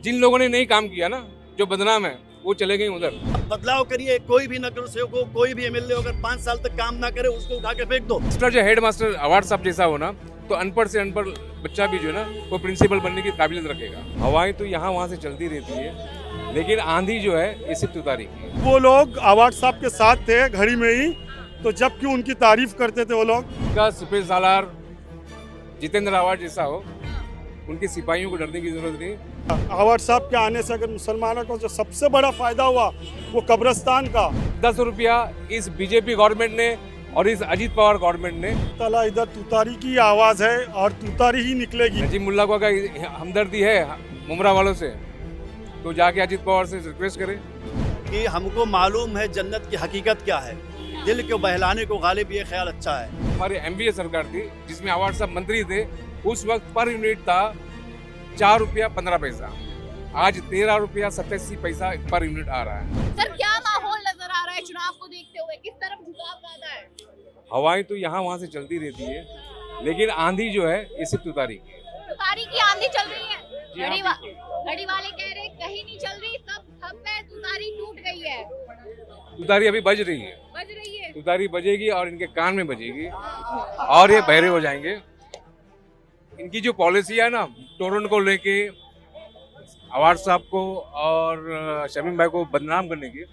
जिन लोगों ने नहीं काम किया ना, जो बदनाम है, वो चले गए उधर। बदलाव करिए। कोई भी नगर सेवक हो, कोई भी एमएलए अगर 5 साल तक काम ना करे उसको उठा के फेंक दो। मास्टर जो हेड मास्टर अवार्ड साहब जैसा हो ना, तो अनपढ़ से अनपढ़ बच्चा भी जो है ना, वो प्रिंसिपल बनने की काबिलियत रखेगा। हवाएं तो यहाँ वहाँ से चलती रहती है, लेकिन आंधी जो है ये सिर्फ तुतारी की है। वो लोग अवार्ड साहब के साथ थे घड़ी में ही, तो जब क्यों उनकी तारीफ करते थे वो लोग। उनका सिपह सालार जितेंद्र अवार्ड जैसा हो, उनके सिपाहियों को डरने की जरूरत नहीं। अवार्ड साहब के आने से अगर मुसलमानों को जो सबसे बड़ा फायदा हुआ वो कब्रिस्तान का। 10 रुपया इस बीजेपी गवर्नमेंट ने और इस अजीत पवार गवर्नमेंट ने। तला इधर तुतारी की आवाज है और तुतारी ही निकलेगी। नजीब मुल्ला को अगर हमदर्दी है मुमरा वालों से, तो जाके अजीत पवार से रिक्वेस्ट करें कि हमको मालूम है जन्नत की हकीकत क्या है। दिल को बहलाने को गालिब ये ख्याल अच्छा है। हमारी एमवीए सरकार थी जिसमें अवार्ड साहब मंत्री थे, उस वक्त पर यूनिट था 4 रुपया 15 पैसा। आज 13 रुपया 87 पैसा पर यूनिट आ रहा है। सर क्या माहौल नजर आ रहा है चुनाव को देखते हुए, किस तरफ झुकाव ज्यादा है? हवाएं तो यहाँ वहाँ से चलती रहती है, लेकिन आंधी जो है ये सिर्फ तुतारी की है। तुतारी की आंधी चल रही है। जी हाँ, घड़ी वाले कह रहे कहीं नहीं चल रही, सब ठप है, तुतारी टूट गई है। तुतारी अभी बज रही है, बज रही है। तुतारी बजेगी और इनके कान में बजेगी और ये बहरे हो जाएंगे। इनकी जो पॉलिसी है ना, टोरन को लेके अवार्ड साहब को और शमीम भाई को बदनाम करने की।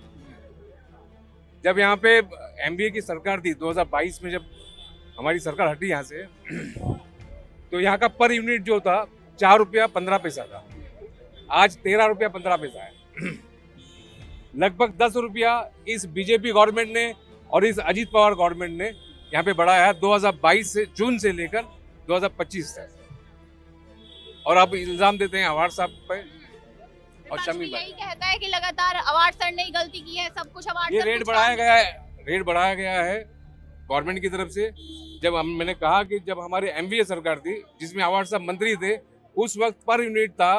जब यहाँ पे एमबीए की सरकार थी 2022 में, जब हमारी सरकार हटी यहाँ से, तो यहाँ का पर यूनिट जो था 4 रुपया 15 पैसा था। आज 13 रुपया 15 पैसा है। लगभग 10 रुपया इस बीजेपी गवर्नमेंट ने और इस अजीत पवार गवर्नमेंट ने यहाँ पे बढ़ाया है 2022 से, जून से लेकर 2025 तक। और आप इल्जाम देते हैं अवार्ड साहब पे और शमीम भाई। यही कहता है कि लगातार अवार्ड सर ने ही गलती की है, सब कुछ अवार्ड ये सर रेट कुछ बढ़ाया काम गया है, रेट बढ़ाया गया है गवर्नमेंट की तरफ से। जब मैंने कहा कि जब हमारी एमवीए सरकार थी जिसमें अवार्ड साहब मंत्री थे, उस वक्त पर यूनिट था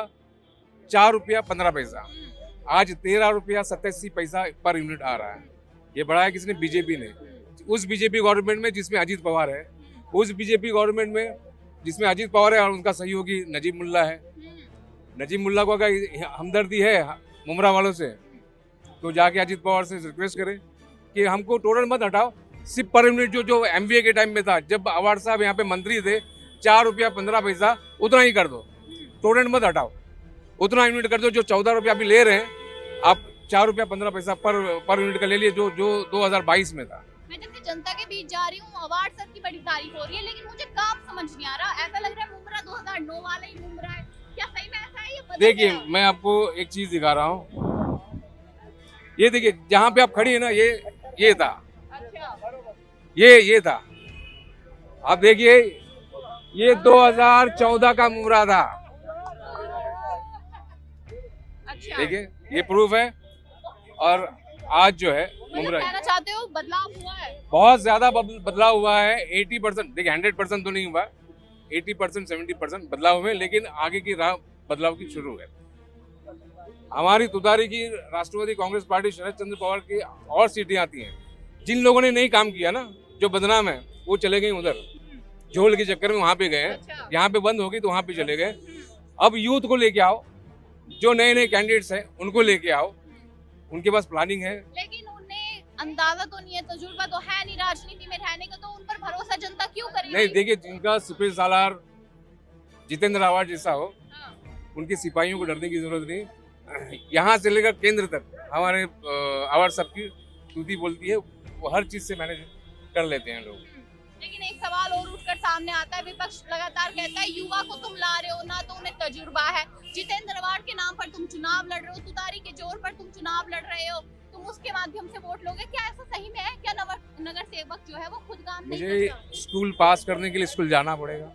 4 रुपया 15 पैसा। आज 13 रुपया 87 पैसा पर यूनिट आ रहा है। ये बढ़ाया किसने? बीजेपी ने। उस बीजेपी गवर्नमेंट में जिसमें अजीत पवार है, उस बीजेपी गवर्नमेंट में जिसमें अजीत पवार है और उनका सहयोगी नजीब मुल्ला है। नजीब मुल्ला को अगर हमदर्दी है मुमरा वालों से, तो जाके अजीत पवार से रिक्वेस्ट करें कि हमको टोरन मत हटाओ, सिर्फ पर यूनिट जो एमवीए के टाइम में था, जब अवार्ड साहब यहाँ पे मंत्री थे, 4 रुपया 15 पैसा, उतना ही कर दो। टोरन मत हटाओ, उतना यूनिट कर दो। जो 14 रुपया अभी ले रहे हैं आप, 4 रुपया 15 पैसा पर यूनिट का ले लिए, जो 2022 में था। मैं जब से जनता के बीच जा रही हूँ, अवार्ड सर की बड़ी तारीफ हो रही है, लेकिन मुझे काम समझ नहीं आ रहा। ऐसा लग रहा है मुमरा 2009 वाला ही मुमरा है। क्या सही में ऐसा है? ये बदल देखिए, गया? मैं आपको एक चीज दिखा रहा हूँ। ये देखिए, जहाँ पे आप खड़ी है ना, ये था, अच्छा, ये था। आप देखिए, ये 2014 का मुमरा था। अच्छा। देखिए, ये प्रूफ है। और आज जो है मतलब मुमरा, कहना चाहते हो बदलाव हुआ है? बहुत ज्यादा बदलाव हुआ है। 80%, देखिए 100% तो नहीं हुआ, 80% 70% बदलाव हुए, लेकिन आगे की राह बदलाव की शुरू है। हमारी तुतारी की राष्ट्रवादी कांग्रेस पार्टी शरद चंद्र पवार की और सीटें आती हैं। जिन लोगों ने नहीं काम किया ना, जो बदनाम है, वो चले गए उधर, झोल के चक्कर में वहां पे गए। अच्छा। यहाँ पे बंद होगी तो वहां पे चले गए। अब यूथ को लेके आओ, जो नए नए कैंडिडेट्स हैं उनको लेके आओ, उनके पास प्लानिंग है। लेकिन उन्हें अंदाजा तो नहीं है, तजुर्बा तो है नहीं राजनीति में रहने का, तो उन पर भरोसा जनता क्यों करेगी? नहीं, देखिए, जिनका सिपह सालार जितेंद्र अवार्ड जैसा हो, हाँ। उनके सिपाहियों को डरने की जरूरत नहीं। यहाँ से लेकर केंद्र तक हमारे अवार्ड साहब की स्तुति बोलती है, वो हर चीज से मैनेज कर लेते हैं लोग। लेकिन एक सवाल और उठकर सामने आता है, विपक्ष लगातार कहता है युवा को तुम ला रहे हो ना, तो उन्हें तजुर्बा है। जितेंद्र अवार्ड के नाम पर तुम चुनाव लड़ रहे हो, तुतारी के जोर पर तुम चुनाव लड़ रहे हो, तुम उसके माध्यम से वोट लोगे। क्या ऐसा सही में है? क्या नगर सेवक जो है वो खुद काम नहीं मुझे करता? स्कूल पास करने के लिए स्कूल जाना पड़ेगा।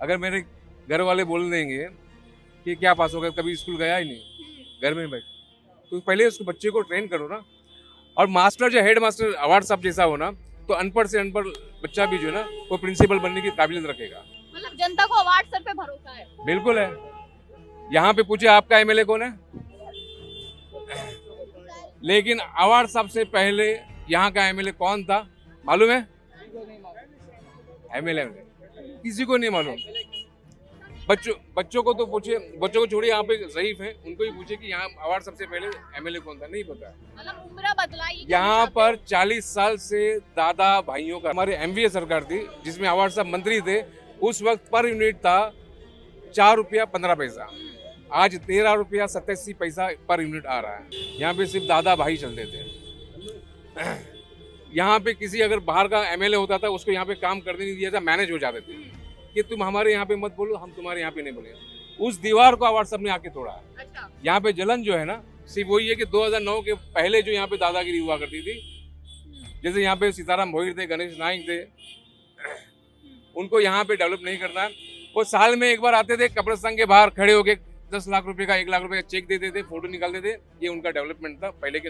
अगर मेरे घर वाले बोल देंगे कि क्या पास हो गया, कभी स्कूल गया ही नहीं, घर में बैठ, तो पहले उसको बच्चे को ट्रेन करो ना। और मास्टर जो हेड मास्टर अवार्ड साहब जैसा हो ना, तो अनपढ़ से अनपढ़ बच्चा भी जो है ना, वो प्रिंसिपल बनने की काबिलियत रखेगा। मतलब जनता को अवार्ड सर पे भरोसा है? बिल्कुल है। यहाँ पे पूछे आपका एमएलए कौन है, लेकिन अवार्ड साहब से पहले यहाँ का एमएलए कौन था मालूम है? एमएलए किसी को नहीं मालूम। बच्चों को तो पूछिए, बच्चों को छोड़िए, यहाँ पे ज़ईफ है उनको ही पूछिए कि यहाँ अवार्ड सबसे पहले एमएलए कौन था, नहीं पता। मतलब उम्र बदला ये कहना यहाँ चाहते पर 40 साल से दादा भाइयों का, हमारे एमवीए सरकार थी जिसमें अवार्ड साहब मंत्री थे, उस वक्त पर यूनिट था 4 रुपया 15 पैसा, आज 13 रुपया 87 पैसा पर यूनिट आ रहा है। यहाँ पे सिर्फ दादा भाई चलते थे। यहाँ पे किसी अगर बाहर का एमएलए होता था उसको यहाँ पे काम करने नहीं दिया था, मैनेज हो जाते थे कि तुम हमारे यहाँ पे मत बोलो, हम तुम्हारे यहाँ पे नहीं बोले। उस दीवार को अवार्ड साहब ने आके तोड़ा है। अच्छा। यहाँ पे जलन जो है ना, सिर्फ वही है कि 2009 के पहले जो यहाँ पे दादागिरी हुआ करती थी, जैसे यहाँ पे सीताराम भोईर थे, गणेश नाइक थे, उनको यहाँ पे डेवलप नहीं करना है। वो साल में एक बार आते थे, कब्रिस्तान के बाहर खड़े होके 10 लाख रुपए का 1 लाख रुपए का चेक देते थे, फोटो निकालते थे, ये उनका डेवलपमेंट था पहले के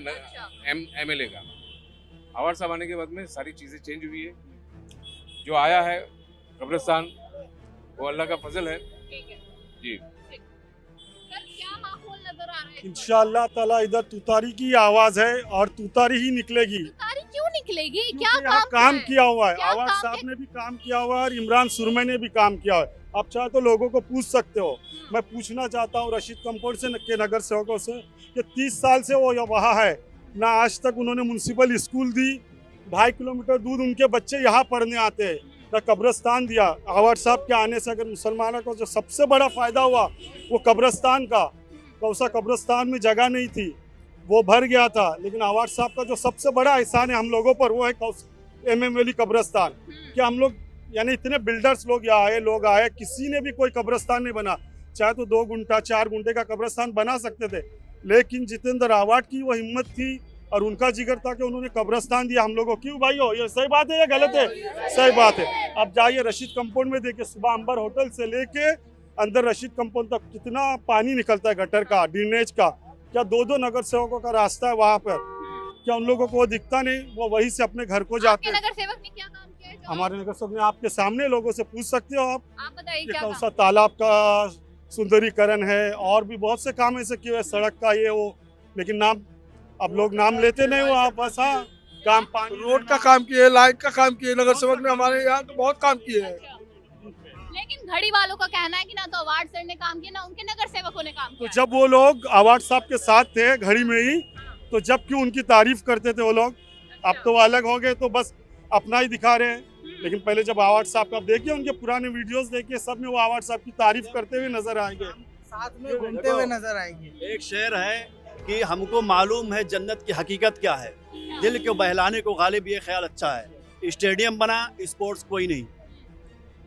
एमएलए का। अवार्ड साहब आने के बाद में सारी चीज़ें चेंज हुई है। जो आया है कब्रिस्तान, वो अल्लाह का फजल है। ठीक है जी। सर, क्या माहौल नजर आ रहा है? इंशाअल्लाह ताला इधर तुतारी की आवाज है और तुतारी ही निकलेगी। तुतारी क्यों निकलेगी? क्या क्योंकि यहाँ काम काम किया हुआ है, क्या आवाज काम साहब है? ने भी काम किया हुआ है और इमरान सुरमे ने भी काम किया हुआ है। आप चाहे तो लोगों को पूछ सकते हो। मैं पूछना चाहता हूँ रशीद कंपाउंड से के नगर सेवकों से कि 30 साल से वो वहाँ है, ना आज तक उन्होंने म्यूनसिपल स्कूल दी, 2.5 किलोमीटर दूर उनके बच्चे यहाँ पढ़ने आते हैं, ना कब्रिस्तान दिया। अवार्ड साहब के आने से अगर मुसलमानों को जो सबसे बड़ा फ़ायदा हुआ वो कब्रिस्तान का, कौसा कब्रिस्तान में जगह नहीं थी, वो भर गया था। लेकिन अवार्ड साहब का जो सबसे बड़ा एहसान है हम लोगों पर, वो है MM वैली कब्रिस्तान। कि हम लोग यानी इतने बिल्डर्स लोग आए, किसी ने भी कोई कब्रिस्तान नहीं बना। चाहे तो 2 गुंठा 4 गुंठे का कब्रिस्तान बना सकते थे, लेकिन जितेंद्र आवाड की वो हिम्मत थी और उनका जिगर था कि उन्होंने कब्रिस्तान दिया हम लोगों को। क्यों भाई हो, ये सही बात है या गलत है? सही बात है। अब जाइए रशीद कंपाउंड में देखिए, सुबह अंबर होटल से लेके अंदर रशीद कंपाउंड तक कितना पानी निकलता है गटर का, ड्रेनेज का। क्या 2-2 नगर सेवकों का रास्ता है वहाँ पर, क्या उन लोगों को वो दिखता नहीं? वो वहीं से अपने घर को जाते आपके हैं। नगर सेवक ने क्या काम किया है? हमारे नगर सेवक ने आपके सामने लोगों से पूछ सकते हो आप। बताइए ये क्या कौन काम? सा तालाब का सुंदरीकरण है और भी बहुत से काम ऐसे किए, सड़क का ये वो, लेकिन नाम अब लोग नाम लेते नहीं हो आप बस। हाँ, काम पानी रोड का काम किए, लाइट का काम किए, नगर सेवक ने हमारे यहाँ तो बहुत काम किए हैं। अच्छा। लेकिन घड़ी वालों का कहना है कि ना तो अवार्ड सर ने काम किया, ना उनके नगर सेवकों ने काम तो किया। जब वो लोग अवार्ड साहब के साथ थे घड़ी में ही, तो जब क्यों उनकी तारीफ करते थे वो लोग? अब तो वो अलग हो गए, तो बस अपना ही दिखा रहे हैं। लेकिन पहले जब अवार्ड साहब का देखिए, उनके पुराने वीडियोस देखिए, सब में वो अवार्ड साहब की तारीफ करते हुए नजर आएंगे, साथ में घूमते हुए नजर आएंगे। एक शेर है कि हमको मालूम है जन्नत की हकीकत क्या है, दिल को बहलाने को गालिब ये ख्याल अच्छा है। स्टेडियम बना, स्पोर्ट्स कोई नहीं।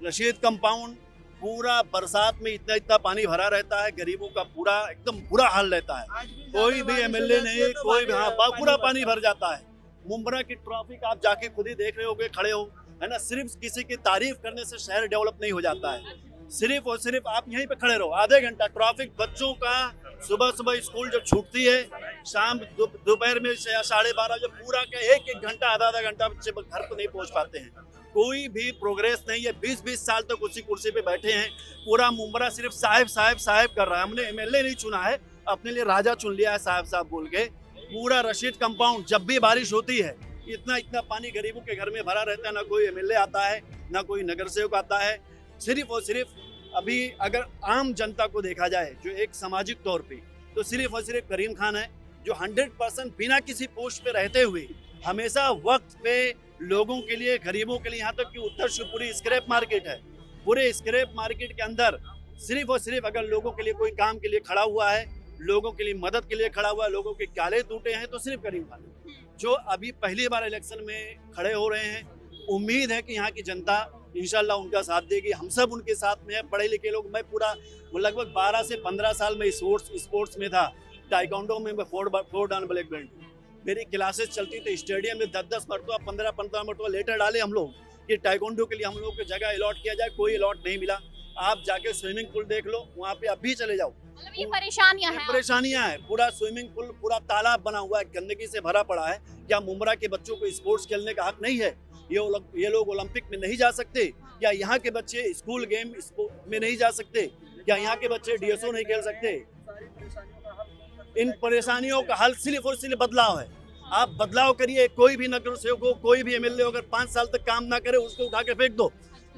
रशीद कंपाउंड पूरा बरसात में इतना पानी भरा रहता है, गरीबों का पूरा एकदम बुरा हाल रहता है। कोई भी MLA नहीं, कोई भी, हाँ, पूरा पानी भर जाता है। मुंब्रा की ट्रॉफी आप जाके खुद ही देख रहे होगे, खड़े हो, है ना। सिर्फ किसी की तारीफ करने से शहर डेवलप नहीं हो जाता है। सिर्फ और सिर्फ आप यहीं पे खड़े रहो, आधे घंटा ट्रैफिक, बच्चों का सुबह सुबह स्कूल जब छूटती है, शाम दोपहर में 12:30 जब पूरा का एक घंटा आधा घंटा बच्चे घर को नहीं पहुंच पाते हैं। कोई भी प्रोग्रेस नहीं है। 20-20 साल तक उसी कुर्सी पे बैठे हैं। पूरा मुंब्रा सिर्फ साहेब साहेब साहेब कर रहा है। हमने MLA नहीं चुना है, अपने लिए राजा चुन लिया है साहब साहब बोल के। पूरा रशीद कंपाउंड जब भी बारिश होती है, इतना पानी गरीबों के घर में भरा रहता है। ना कोई MLA आता है, ना कोई नगर सेवक आता है। सिर्फ और सिर्फ अभी अगर आम जनता को देखा जाए जो एक सामाजिक तौर पे, तो सिर्फ और सिर्फ करीम खान है जो 100% बिना किसी पोस्ट पे रहते हुए हमेशा वक्त पे लोगों के लिए, गरीबों के लिए, यहाँ तक कि उत्तर शिवपुरी स्क्रैप मार्केट है, पूरे स्क्रैप मार्केट के अंदर सिर्फ और सिर्फ अगर लोगों के लिए कोई काम के लिए खड़ा हुआ है, लोगों के लिए मदद के लिए खड़ा हुआ है, लोगों के गाले टूटे हैं, तो सिर्फ करीम खान जो अभी पहली बार इलेक्शन में खड़े हो रहे हैं। उम्मीद है कि यहाँ की जनता इंशाल्लाह उनका साथ देगी। हम सब उनके साथ में है, पढ़े लिखे लोग। मैं पूरा लगभग 12 से 15 साल में स्पोर्ट्स में था। टाइकोंडो में मैं 4 डान ब्लैक बेल्ट, मेरी क्लासेस चलती थी। स्टेडियम में 10-10 मरतबा, 15-15 मरतबा लेटर डाले हम लोग कि टाइकोंडो के लिए हम लोग को जगह अलॉट किया जाए, कोई अलॉट नहीं मिला। आप जाके स्विमिंग पूल देख लो, वहाँ पे अभी चले जाओ, मतलब ये परेशानियां हैं। परेशानियां हैं। पूरा स्विमिंग पूल, पूरा तालाब बना हुआ है, गंदगी से भरा पड़ा है। क्या मुंब्रा के बच्चों को स्पोर्ट्स खेलने का हक नहीं है? ये लोग ओलंपिक में नहीं जा सकते? क्या यहाँ के बच्चे स्कूल गेम में नहीं जा सकते? क्या यहाँ के बच्चे DSO नहीं खेल सकते? इन परेशानियों का हल सिर्फ और सिर्फ बदलाव है। आप बदलाव करिए। कोई भी नगर सेवक हो, कोई भी MLA अगर 5 साल तक काम ना करे, उसको उठा के फेंक दो।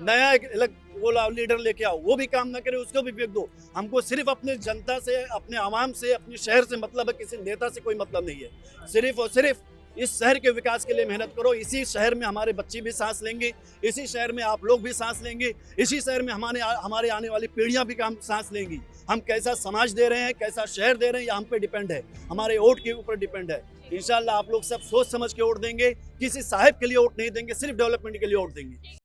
नया एक वो लीडर लेके आओ, वो भी काम ना करे उसको भी फेंक दो। हमको सिर्फ अपने जनता से, अपने आवाम से, अपने शहर से मतलब है, किसी नेता से कोई मतलब नहीं है। सिर्फ और सिर्फ इस शहर के विकास के लिए मेहनत करो। इसी शहर में हमारे बच्चे भी सांस लेंगे, इसी शहर में आप लोग भी सांस लेंगे, इसी शहर में हमारे आने वाली पीढ़ियां भी सांस लेंगी। हम कैसा समाज दे रहे हैं, कैसा शहर दे रहे हैं, ये हम पे डिपेंड है, हमारे वोट के ऊपर डिपेंड है। इंशाल्लाह आप लोग सब सोच समझ के वोट देंगे, किसी साहब के लिए वोट नहीं देंगे, सिर्फ डेवलपमेंट के लिए वोट देंगे।